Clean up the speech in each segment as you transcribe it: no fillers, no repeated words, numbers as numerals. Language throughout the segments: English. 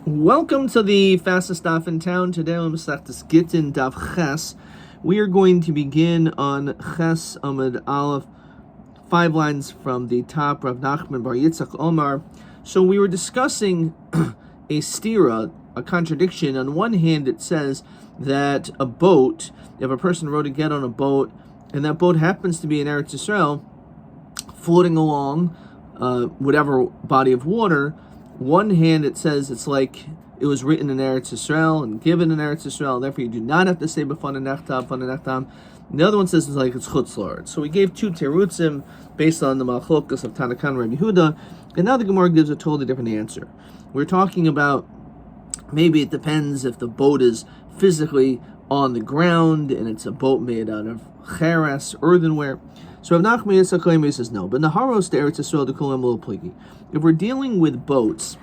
Welcome to the fastest daf in town. Today on Masechtas Gittin daf Ches. We are going to begin on Ches Amud Aleph, 5 lines from the top. Rav Nachman Bar Yitzchak Omar. So we were discussing a stira, a contradiction. On one hand, it says that a boat, if a person wrote a get on a boat, and that boat happens to be in Eretz Yisrael, floating along whatever body of water. One hand, it says it's like it was written in Eretz Yisrael and given in Eretz Yisrael, therefore you do not have to say b'fana nechtam. The other one says it's like it's chutz la'aretz. So we gave 2 terutzim based on the machlokas of Tanakan and Rabbi Yehuda, and now the Gemara gives a totally different answer. We're talking about maybe it depends if the boat is physically on the ground and it's a boat made out of cheres, earthenware. So Rav Nachman Yitzchak says no, but Naharos to Eretz Yisrael to Kulam Lo Pligi. If we're dealing with boats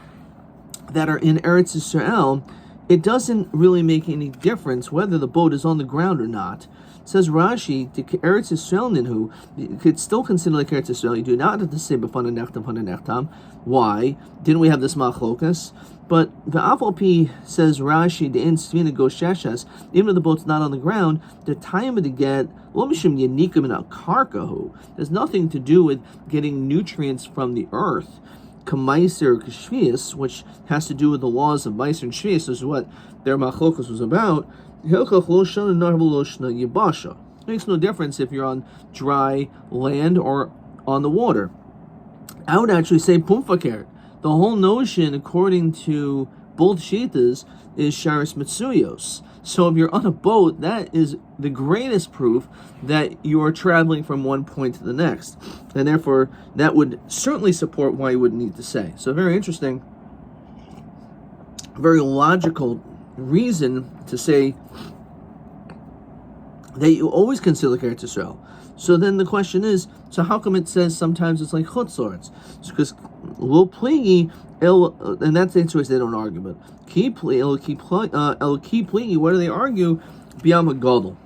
that are in Eretz Yisrael, it doesn't really make any difference whether the boat is on the ground or not. Says Rashi, to Eretz Yisrael ninhu, you could still consider like Eretz Yisrael. You do not have to say b'fana nechtam. Why? Didn't we have this machlokas? But the Afalpi says Rashi, the in Svina Gosheshas, even though the boat's not on the ground, the time of the get, Lomishim Yanikim in a karkahu, there's nothing to do with getting nutrients from the earth. Kamaiser Kashvias, which has to do with the laws of Meiser and Shvias, is what their machlokas was about. It makes no difference if you're on dry land or on the water. I would actually say pumfaker. The whole notion, according to both shitas, is sharis mitsuyos. So if you're on a boat, that is the greatest proof that you are traveling from one point to the next. And therefore, that would certainly support why you wouldn't need to say. So very interesting, very logical reason to say that you always consider Eretz Yisrael. So then the question is, so how come it says sometimes it's like chutz la'aretz? Because lo pligi, and that's the answer is they don't argue, but ki pligi, what do they argue? B'yam HaGadol,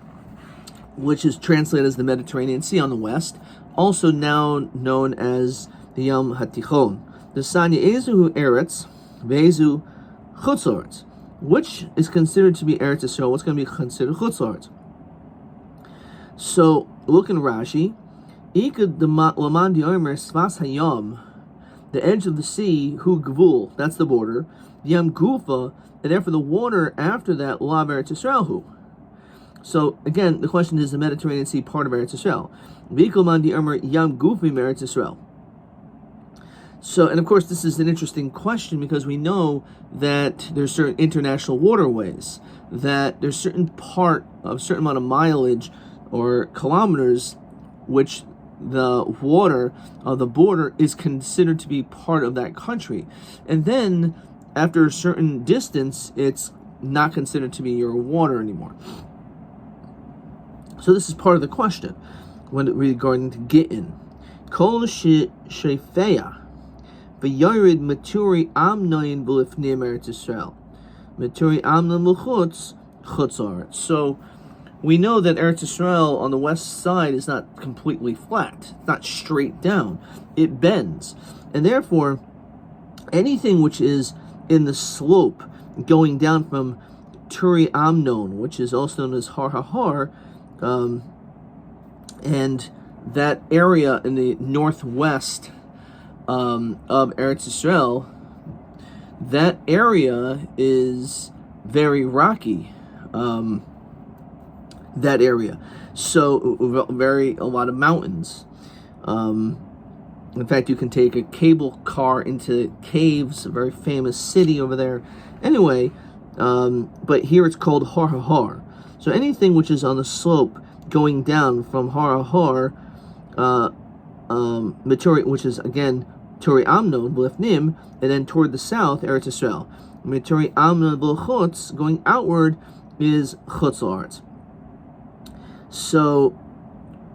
which is translated as the Mediterranean Sea on the west, also now known as the Yam HaTichon. The Sanya Ezu Eretz, Ve'ezu chutz la'aretz. Which is considered to be Eretz Yisrael? What's going to be considered chutz la'aretz? So look in Rashi. The edge of the sea, hu gvul, that's the border. Yam gufa, and therefore the water after that, lav Eretz Yisrael hu. So again, the question is the Mediterranean Sea part of Eretz Yisrael. Yam gufi Eretz Yisrael. So, and of course, this is an interesting question because we know that there's certain international waterways, that there's certain amount of mileage or kilometers which the water of the border is considered to be part of that country. And then after a certain distance, it's not considered to be your water anymore. So this is part of the question when regarding to Gittin. Kol shefeya. V'yarid maturi amnoin b'lifnei Eretz Yisrael. Maturi amnon l'chutz chutz la'aretz. So we know that Eretz Yisrael on the west side is not completely flat, not straight down. It bends. And therefore, anything which is in the slope going down from Turi Amnon, which is also known as Har HaHar, and that area in the northwest of Eretz Yisrael, that area is very rocky. That area, so a lot of mountains. In fact, you can take a cable car into caves, a very famous city over there. Anyway, but here it's called Har HaHar. So anything which is on the slope going down from Har HaHar, which is again Turi Amnon B'lifnim, and then toward the south, Eretz Yisrael. Turi Amnon B'lchutz, going outward, is chutz la'aretz. So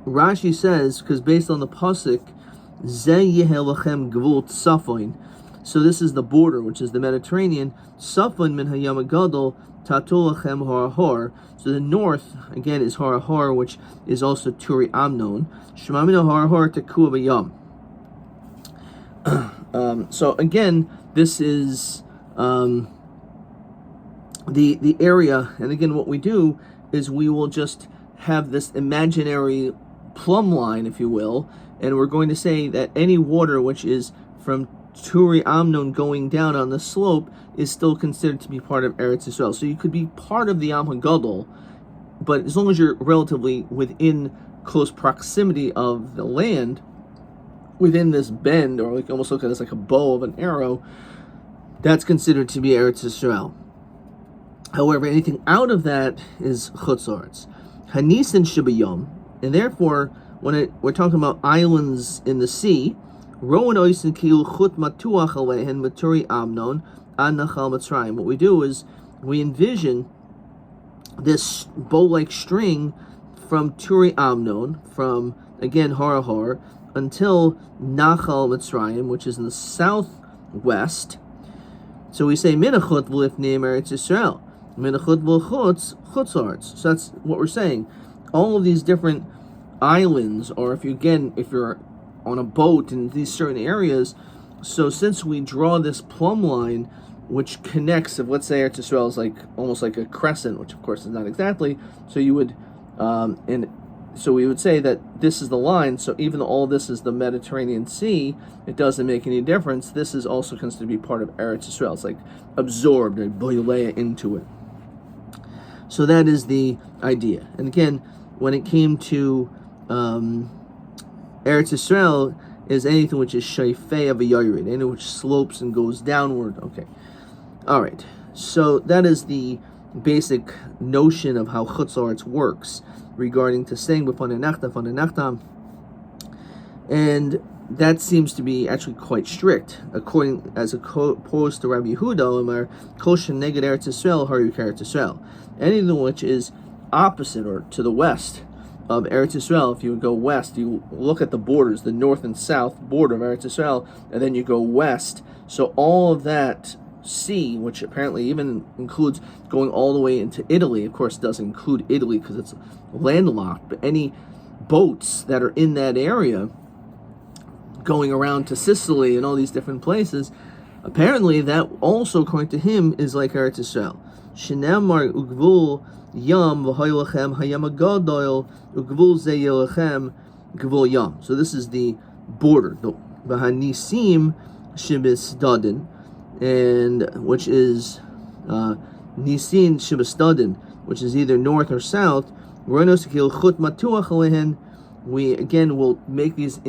Rashi says, because based on the pasuk, Zeh yeheh lachem gvul tzafoin. So this is the border, which is the Mediterranean. Tzafoin min hayam hagadol tatul lachem har HaHar. So the north again is Har HaHar, which is also Turi Amnon. Shemamina Har HaHar tekua b'yam. So again, this is the area. And again, what we do is we will just have this imaginary plumb line, if you will, and we're going to say that any water which is from Turi Amnon going down on the slope is still considered to be part of Eretz Yisrael. So you could be part of the Am HaGadol, but as long as you're relatively within close proximity of the land, within this bend, or like almost look at it as like a bow of an arrow, that's considered to be Eretz Yisrael. However, anything out of that is Chutz La'aretz. Hanisin Shibayom, and therefore, when we're talking about islands in the sea, Rowan Oisin Kil Chut Matuach Alehen Maturi Amnon An Nachal Mitzrayim. What we do is we envision this bow-like string from Turi Amnon, from again Harahar, until Nachal Mitzrayim, which is in the southwest. So we say Minachut V'lifnei Eretz Yisrael, Minachut V'chutz Chutz La'aretz. So that's what we're saying. All of these different islands, or if you're on a boat in these certain areas, so since we draw this plumb line which connects, if let's say Eretz Yisrael is like almost like a crescent, which of course is not exactly, so you would so we would say that this is the line. So even though all this is the Mediterranean Sea, it doesn't make any difference. This is also considered to be part of Eretz Yisrael. It's like absorbed, and boilea into it. So that is the idea. And again, when it came to Eretz Yisrael, is anything which is shayfei of a yored, anything which slopes and goes downward. Okay, all right. So that is the basic notion of how Chutz La'aretz works regarding to saying b'fanei nachtam, and that seems to be actually quite strict, according as opposed to Rabbi Yehuda, Amar Kol sheneged Eretz Yisrael haru k'Eretz Yisrael. Anything which is opposite or to the west of Eretz Yisrael, if you would go west, you look at the borders, the north and south border of Eretz Yisrael, and then you go west. So all of that sea, which apparently even includes going all the way into Italy, of course doesn't include Italy because it's landlocked, but any boats that are in that area going around to Sicily and all these different places, apparently that also, according to him, is like Eretz Yisrael. Shenamar ugvul yam v'hoylachem hayam agadol ugvul ze yelachem gvul yam. So this is the border, the v'hanisim shibis dadin, and which is nisin shibis dadin, which is either north or south. We again will make these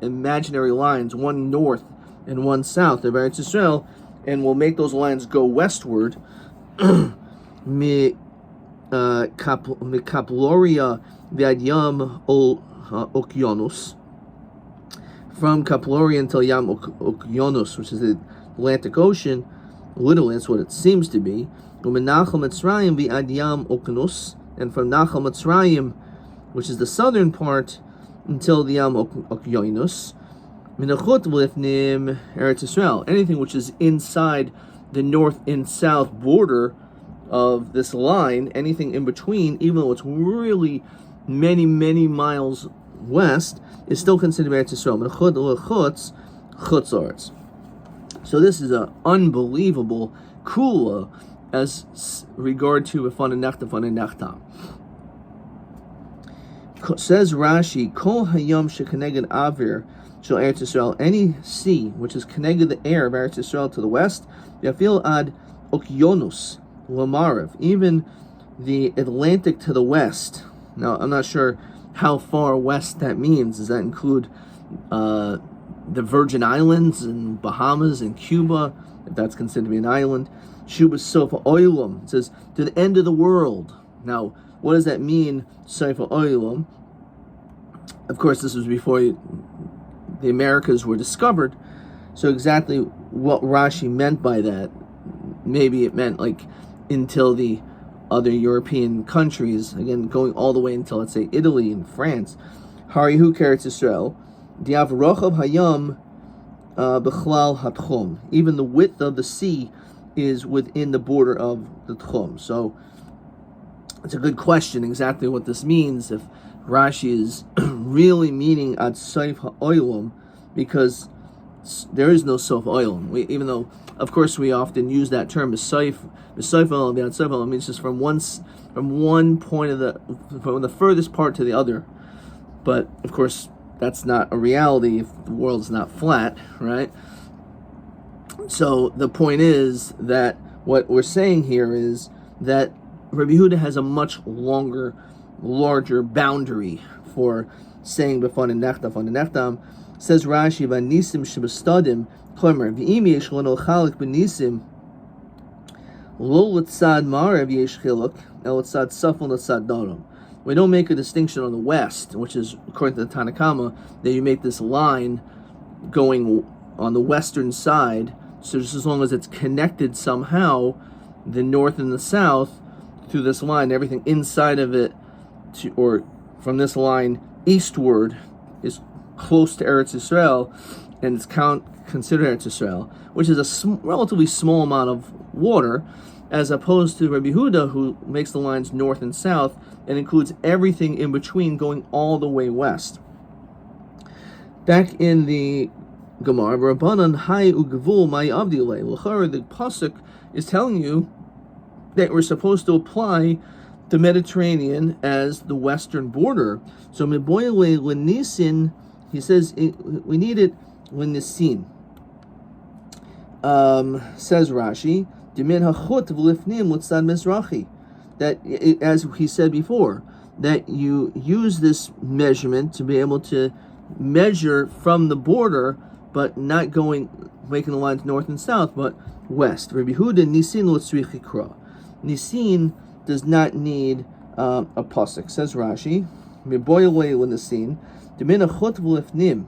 imaginary lines, one north and one south of Eretz Yisrael, and we'll make those lines go westward. Kaploria v'ad yam okyanus, from Kaploria until Yam Okyanus, which is the Atlantic Ocean. Literally, that's what it seems to be. U'menachal Mitzrayim v'ad Yam Okyanus, and from Nachal Mitzrayim, which is the southern part, until the Yam Okyanus. Minachut v'lifnim Eretz Yisrael, anything which is inside the north and south border of this line, anything in between, even though it's really many, many miles west, is still considered Eretz Yisrael. Minachut l'chutz Chutz La'aretz. So this is an unbelievable kula as regard to b'fanei nachtam. Says Rashi, Kol hayam shekeneged avir shel Eretz Yisrael, any sea which is connected the air of Eretz Yisrael to the west, yafil ad okyanus lamarav, even the Atlantic to the west. Now I'm not sure how far west that means. Does that include the Virgin Islands and Bahamas and Cuba, if that's considered to be an island? Shubas Sofa Oilam, it says to the end of the world. Now, what does that mean, Sofa Oilam? Of course, this was before the Americas were discovered. So exactly what Rashi meant by that, maybe it meant like until the other European countries, again going all the way until, let's say, Italy and France. Harihu Eretz Yisrael, Diav Rochav Hayam B'chlal HaTchum. Even the width of the sea is within the border of the Tchum. So it's a good question exactly what this means, if Rashi is really meaning Ad Sof HaOilam, because there is no Sof HaOilam. Even though Of course, we often use that term Misoifel means just from one point from the furthest part to the other. But of course, that's not a reality if the world's not flat, right? So the point is that what we're saying here is that Rabbi Yehuda has a much larger boundary for saying b'fan nechtam. Says Rashi, "V'nisim shebestadim klomer v'im yesh lano chalik b'nisim lo l'tzad ma'arav yesh chiluk el l'tzad safon l'tzad darom." We don't make a distinction on the west, which is according to the Tanakama, that you make this line going on the western side. So just as long as it's connected somehow, the north and the south through this line, everything inside of it, or from this line eastward, is close to Eretz Yisrael, and it's considered Eretz Yisrael, which is a relatively small amount of water, as opposed to Rabbi Yehuda, who makes the lines north and south and includes everything in between going all the way west. Back in the Gemara, Rabbanan Hai Ugvul Mai Avdile. L'chara, the pasuk is telling you that we're supposed to apply the Mediterranean as the western border. So Meboyle Lenisin, he says we need it Lenisin. Says Rashi, Dimin Hachut V'Lifnim L'Tzad Mizrachi. That, as he said before, that you use this measurement to be able to measure from the border, but not making the lines north and south, but west. Rabbi Yehuda Nisin L'Tzrich Ikra. Nisin does not need a pasuk. Says Rashi, Miboyle L'Nisin, Dimin Hachut V'Lifnim,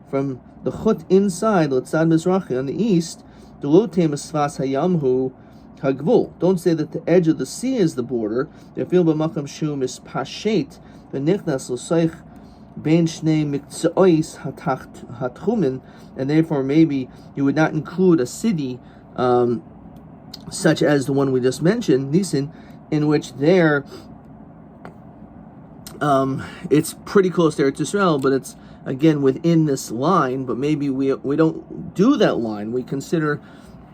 from the chut inside L'Tzad Mizrachi on the east, Delote Mesvas Hayamhu Hagvul. Don't say that the edge of the sea is the border. They feel b'makam shum is pashet v'nichnas l'soich ben shnei mikzois hatchumin, and therefore maybe you would not include a city such as the one we just mentioned, Nisin, in which there it's pretty close to Eretz Yisrael, but it's again within this line. But maybe we don't do that line. We consider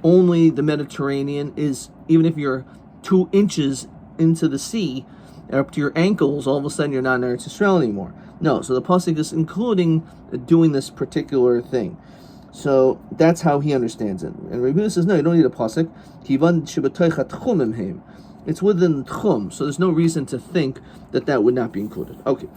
only the Mediterranean is, even if you're 2 inches into the sea, up to your ankles, all of a sudden you're not in Eretz Yisrael anymore. No, so the pasuk is including doing this particular thing. So that's how he understands it. And Rabbi Yehuda says, no, you don't need a pasuk. It's within tchum, so there's no reason to think that would not be included. Okay.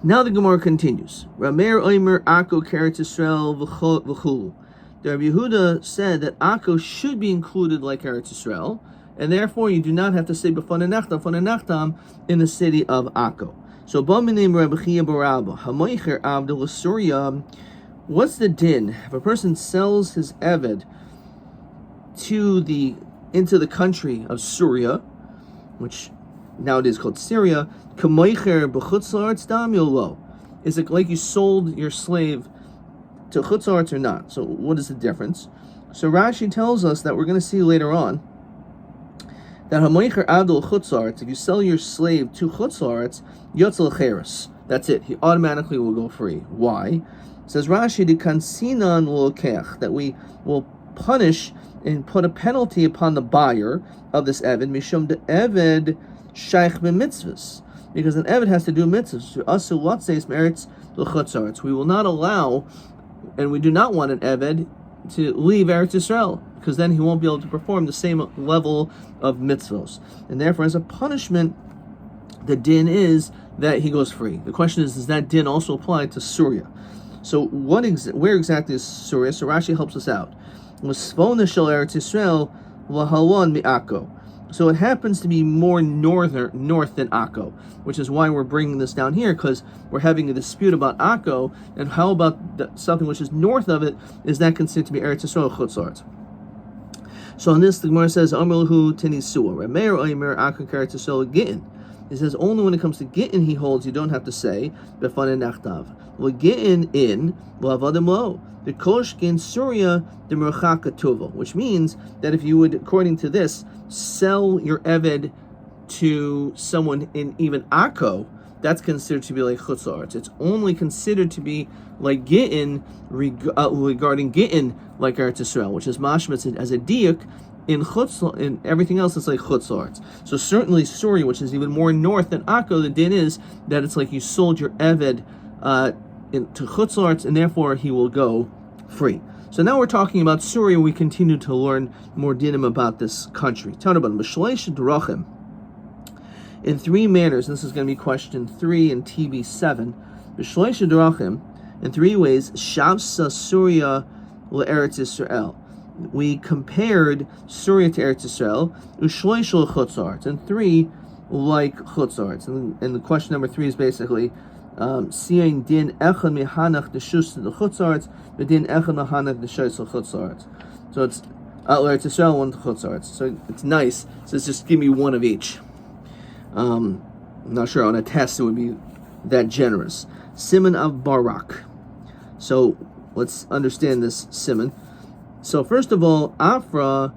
Now the Gemara continues. Rameir Oimer Akko Eretz Yisrael v'chulu. The Rabbi Yehuda said that Akko should be included like Eretz Yisrael, and therefore you do not have to say b'fan nechtam in the city of Akko. So b'minim Rabbi Chia Barabba Hamoicher Abdul Surya. What's the din if a person sells his eved into the country of Syria, which nowadays called Syria? Kamoicher b'chutz la'aretz dam yolo. Is it like you sold your slave to chutz la'aretz or not? So what is the difference? So Rashi tells us that we're going to see later on that hamoicher adol chutz la'aretz, if you sell your slave to chutz la'aretz, yotzel cheres. That's it. He automatically will go free. Why? It says Rashi, the kansinan lokech, that we will punish and put a penalty upon the buyer of this eved, mishum de eved shaykh b'mitzvahs, because an eved has to do mitzvahs. Asu latzeis meretz l'chutz la'aretz. We will not allow, and we do not want an eved to leave Eretz Yisrael, because then he won't be able to perform the same level of mitzvahs. And therefore, as a punishment, the din is that he goes free. The question is, does that din also apply to Syria? So where exactly is Syria? So Rashi helps us out. Eretz Yisrael l'halon mi'Akko. So it happens to be more north than Akko, which is why we're bringing this down here, because we're having a dispute about Akko, and how about something which is north of it? Is that considered to be Eretz Yisrael chutz la'aretz? So on this, the Gemara says, Amrulhu tenisua, Rameir Oimer Akko Eretz Yisrael Gittin. It says only when it comes to Gittin he holds you don't have to say b'fan nechtav. Well, Gittin in l'avadim lo. The koshkin Surya the merchaka tuvo, which means that if you would, according to this, sell your eved to someone in even Akko, that's considered to be like Chutz La'aretz. It's only considered to be like Gittin, regarding Gittin, like Eretz Yisrael, which is mashmitz as a diuk. In everything else, it's like Chutz La'aretz. So certainly Surya, which is even more north than Akko, the din is that it's like you sold your Eved to Chutz La'aretz, and therefore he will go free. So now we're talking about Surya. We continue to learn more dinim about this country. In three manners, this is going to be question 3 in TB7. B'shleisha derachim, in 3 ways, Shavsa Surya le'Eretz Yisrael. We compared Surya to Eretz Yisrael, Ushloish le'Chutz La'aretz, and 3 like Chutz La'aretz. And the question number 3 is basically, Siyain din echad mihanach deshus to the Chutz La'aretz, the din echad mihanach deshus to Chutz La'aretz. So it's Eretz Yisrael, 1 to Chutz La'aretz. So it's nice. So it's just give me 1 of each. I'm not sure on a test it would be that generous. Siman of Barak. So let's understand this siman. So first of all, Afra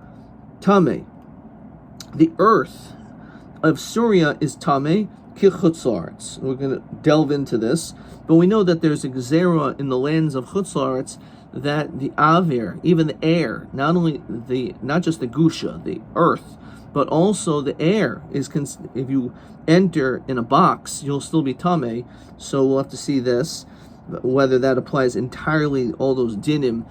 Tameh. The earth of Surya is Tameh ki Chutz La'aretz. We're going to delve into this, but we know that there's a gzera in the lands of Chutz La'aretz that the avir, even the air, not just the gusha, the earth, but also the air is, if you enter in a box, you'll still be tameh. So we'll have to see this, whether that applies entirely, all those dinim,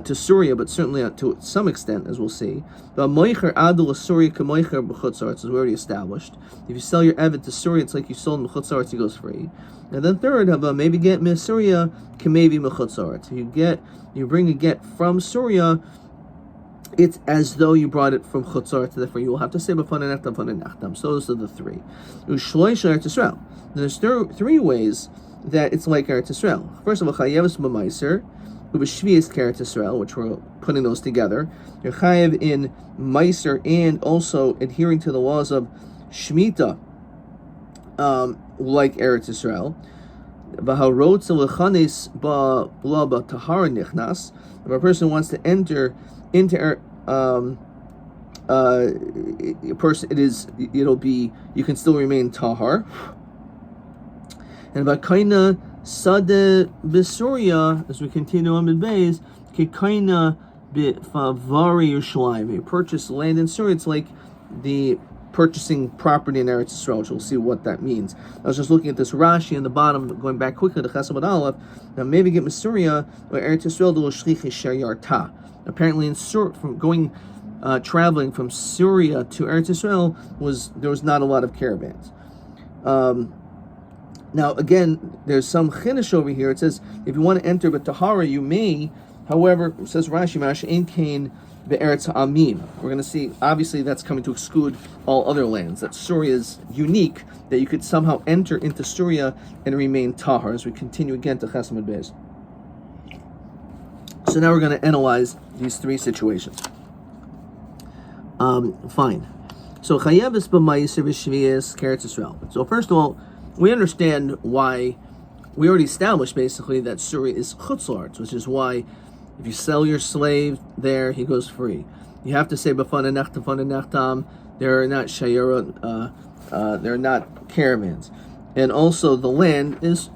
to Surya, but certainly to some extent, as we'll see. The moicher adul Surya kemoicher b'chutz la'aretz, as we already established. If you sell your eved to Surya, it's like you sold him b'chutz la'aretz, he goes free. And then third, of maybe get me Surya kemevi b'chutz la'aretz. You bring a get from Surya, it's as though you brought it from Chutz La'aretz, therefore you will have to say b'fan nechtam, b'fan nechtam. So those are the 3. Ushloish Eretz Yisrael. There's 3 ways that it's like Eretz Yisrael. First of all, chayev b'maiser, ub'shvius Eretz Yisrael, which we're putting those together. You're chayev in maiser and also adhering to the laws of Shemitah, like Eretz Yisrael. V'harotz lechanes ba'la tahara nichnas. If a person wants to enter into a person, it'll be, you can still remain tahar. And v'kaina sade b'Surya, as we continue on with Beis, kekaina b'favari Yerushalayim. You purchase land in Surya, it's like the purchasing property in Eretz Yisrael, which we'll see what that means. I was just looking at this Rashi in the bottom, going back quickly to Chesed Aleph. Now maybe get Surya or Eretz Yisrael do shlichi shayarta. Apparently, traveling from Syria to Eretz Yisrael there was not a lot of caravans. Now again, there's some chiddush over here. It says if you want to enter but tahara, you may. However, it says Rashi, Mash in Kain be'eretz amim. We're going to see. Obviously, that's coming to exclude all other lands. That Surya is unique. That you could somehow enter into Surya and remain tahar. As we continue again to Chesed Beis. So now we're going to analyze these 3 situations. Fine. So chayev b'maiser v'shvius Eretz Yisrael. So first of all, we understand why. We already established basically that Surya is Chutz La'aretz, which is why if you sell your slave there, he goes free. You have to say b'fan nechtam. There are not shayarot. There are not caravans, and also the land is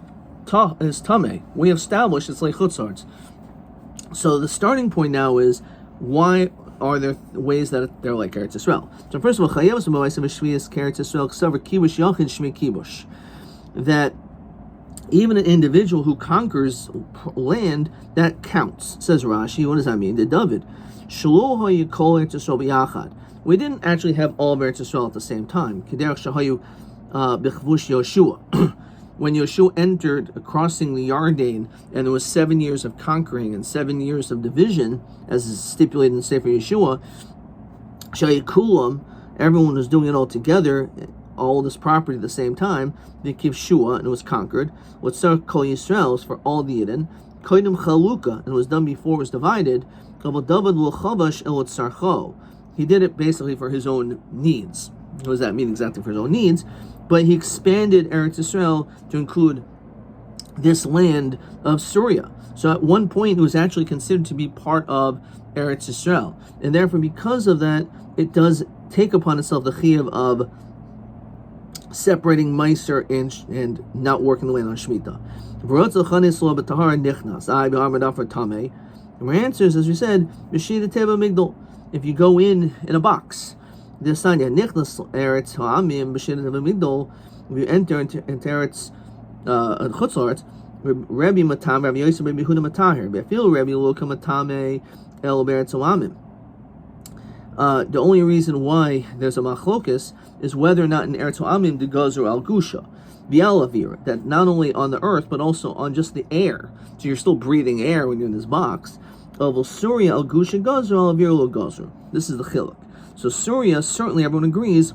tameh. We have established it's like Chutz La'aretz. So the starting point now is, why are there ways that they're like Eretz Yisrael? So first of all, chayev b'maiser v'shvius Eretz Yisrael k'savar kibush yachid shmi kibush. That even an individual who conquers land, that counts. Says Rashi, what does that mean? The David, Shelo hayu kol Eretz Yisrael b'yachad. We didn't actually have all of Eretz Yisrael at the same time. K'derech shahayu b'chvush Yoshua. When Yoshua entered, crossing the Yarden, and there was 7 years of conquering and 7 years of division, as is stipulated in Sefer Yeshua, Shayikulam, everyone was doing it all together, all this property at the same time, the Kivshua, and it was conquered. What Sar Kol Yisrael was for all the Yidden, Koidim Chaluka, and it was done before it was divided, he did it basically for his own needs. What does that mean exactly for his own needs? But he expanded Eretz Yisrael to include this land of Surya. So at one point, it was actually considered to be part of Eretz Yisrael. And therefore, because of that, it does take upon itself the chiyuv of separating Meiser and not working the land on Shemitah. And my answer is, as we said, if you go in a box, if you enter into Eretz Chutzlaretz, Rabbi Matam, Rabbi Yosef, Rabbi Huda Matahir, Befil Rabbi Luka Matame El Beretz Olamim. The only reason why there's a machlokus is whether or not in Eretz Olamim the Gazer al Gusha, Bialavir, that not only on the earth but also on just the air. So you're still breathing air when you're in this box. Surya al Gusha Gazer al Avir lo Gazer. This is the chiluk. So Surya, certainly everyone agrees,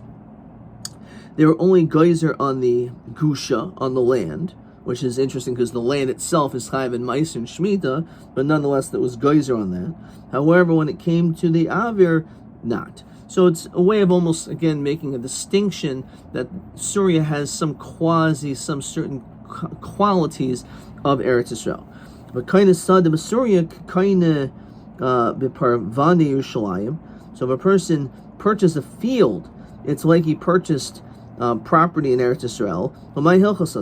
they were only geyser on the Gusha, on the land, which is interesting because the land itself is Chayav and Meiser and Shemitah, but nonetheless there was geyser on that. However, when it came to the Avir, not. So it's a way of almost, again, making a distinction that Surya has some certain qualities of Eretz Yisrael. But kind of Sadim Surya, kind of Biparvani Yerushalayim. So if a person purchased a field, it's like he purchased property in Eretz Yisrael.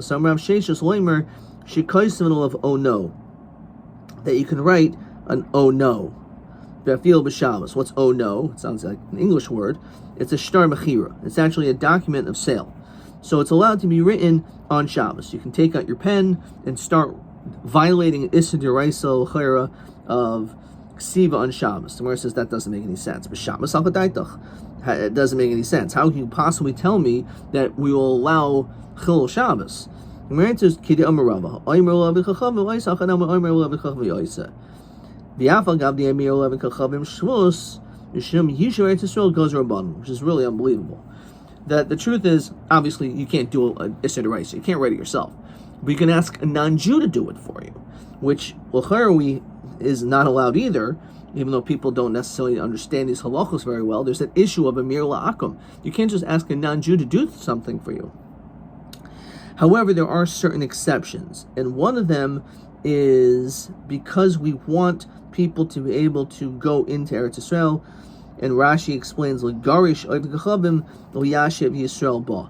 Some Rav Sheshus Leimer Shekaisim of oh no, that you can write an oh no. What's oh no? It sounds like an English word. It's a shtar mechira. It's actually a document of sale. So it's allowed to be written on Shabbos. You can take out your pen and start violating Issa D'Oraisa L'Chera of Ksiva on Shabbos. The Gemara says that doesn't make any sense. But Shabbos al Kadaitach, it doesn't make any sense. How can you possibly tell me that we will allow Chilul Shabbos? The Gemara answers Kidei Amar Rava. Omer lo b'chacham v'oisa chanam omer lo b'chacham v'oisa. Which is really unbelievable. That the truth is, obviously, you can't do an Issa D'Oraisa. You can't write it yourself. But you can ask a non-Jew to do it for you, which is not allowed either, even though people don't necessarily understand these halachos very well. There's that issue of Amir La'akum. You can't just ask a non-Jew to do something for you. However, there are certain exceptions, and one of them is because we want people to be able to go into Eretz Yisrael, and Rashi explains L'garish oiv kachabim l'yashiv Yisrael ba,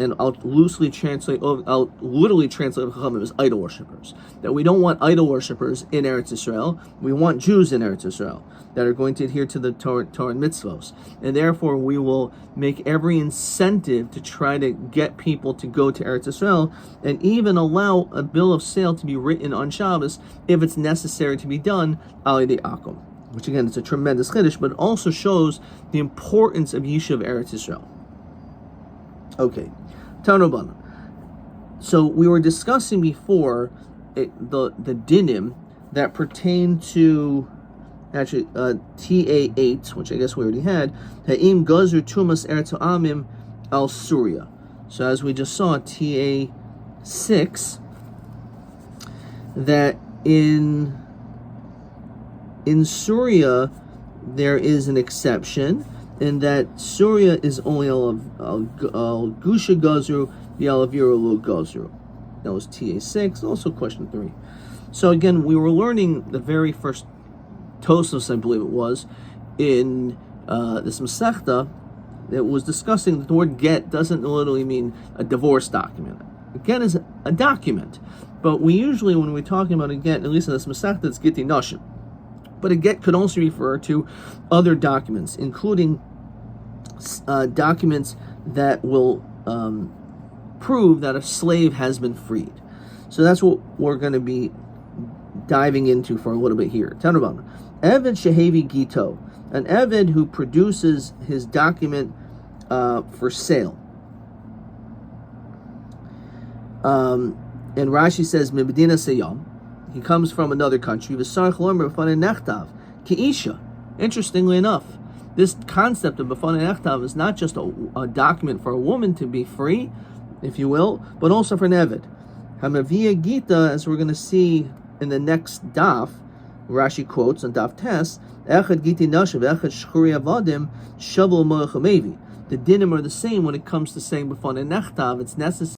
and I'll literally translate kachabim as idol worshippers. That we don't want idol worshippers in Eretz Yisrael. We want Jews in Eretz Yisrael that are going to adhere to the Torah and mitzvos, and therefore we will make every incentive to try to get people to go to Eretz Yisrael, and even allow a bill of sale to be written on Shabbos if it's necessary to be done al yedei akum. Which again, it's a tremendous chiddush, but it also shows the importance of Yishuv Eretz Yisrael. Okay, Tanobana. So we were discussing before the dinim that pertain to actually TA8, which I guess we already had. Ha'im Gazer Tumas Eretz Amim al Surya. So as we just saw, TA6, that in Surya there is an exception, in that Surya is only al Gusha Gazru, the Alavira Lu Gazru. That was TA6, also question 3. So again, we were learning the very first Tosos, I believe it was, in this Masechta, that was discussing that the word get doesn't literally mean a divorce document. A get is a document, but we usually, when we're talking about a get, at least in this Masechta, it's Gittin Nashim. But a get could also refer to other documents, including documents that will prove that a slave has been freed. So that's what we're going to be diving into for a little bit here. Tanubam. Eved Shehevi Gito, an Eved who produces his document for sale. And Rashi says, Mibedina Seyam, he comes from another country. Interestingly enough, this concept of B'fanei Nechtav is not just a document for a woman to be free, if you will, but also for an Eved. Hamavia Gita, as we're going to see in the next daf, Rashi quotes on daf Tes, Echad Giti Nashav, Echad Shchuri Avadim, Shavul Moach Hamevi. The dinim are the same when it comes to saying B'fanei Nechtav. It's necessary